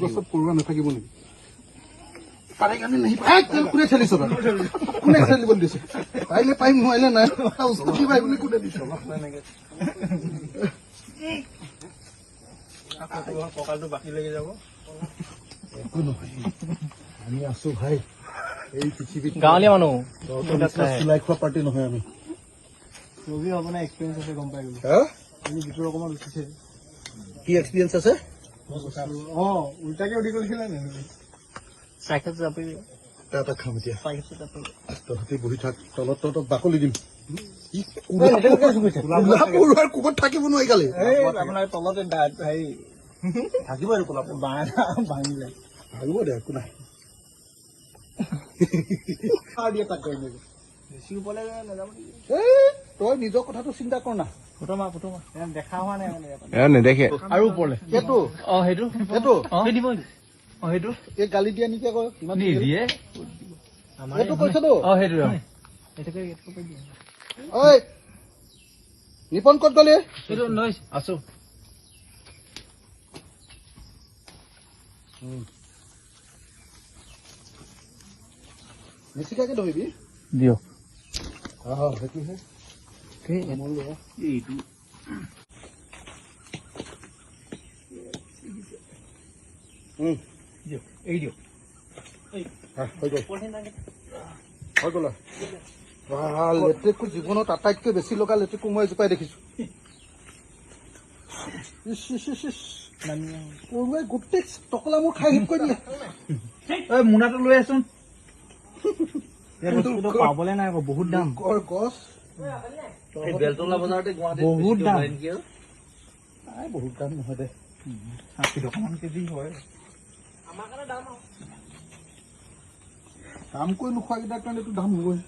গছত পৰুৱা নাথাকিব নেকি পাৰে কাৰণে নাহি কোনে ঠেলিছ কোনে ঠেলিব দিছে পাৰিলে পাৰিম নোৱাৰিলে নাই স্কুটি পাই বুলি কোনে দিছ কঁকালটো বাকী লাগি যাব একো নহয় আমি আছো ভাই এই পৃথিৱীত গাঁৱলীয়া মানুহ চুলাই খোৱা পাৰ্টি নহয় আমি ৰবি আপোনাৰ এক্সপিৰিয়েঞ্চ আছে গম পাই গলো ভিতৰত অকণমান উঠিছে কি এক্সপিৰিয়েঞ্চ আছে উল্টাকে উঠি গৈছিলে চাইকেল চাপি এটা খাম এতিয়া চাইকেল চাপি তহঁতি বহি থাক তলত তহঁতক বাকলি দিম পৰুৱাৰ কোবত থাকিব নোৱাৰি কালি আপোনাৰ তলতে হেৰি থাকিব আৰু কোলা ভাঙিলে ভাবিব দে একো নাই তই নিজৰ কথাটো চিন্তা কৰ না দেখা হোৱা নাই নেদেখে আৰু ওপৰলে সেইটো সেইটো দিব সেইটো এই গালি দিয়া নেকি আকৌ ইমান নিদিয়ে সেইটো কৈছতো সেইটো ঐ নিপন ক'ত গলি সেইটো লৈ আছো নিচিকাকে ধৰিবি দিয়ক সেইটোহে এইটো এই দিয়ক হৈ গ'ল লেটেকু জীৱনত আটাইতকৈ বেছি লগা লেটেকু মই এজোপাই দেখিছো পৰুৱাই গোটেই টকলা মোৰ খাই শেষ কৰি দিয়ে মোনাটো লৈ আছোন পাবলে নাই আকৌ বহুত দাম গছ বেলতলা বজাৰতে বহুত দাম বহুত দাম নহয় দে 60 টকামান কেজি হয় দাম কৰি নোখোৱাকেইটাৰ কাৰণেতো দাম হ'বই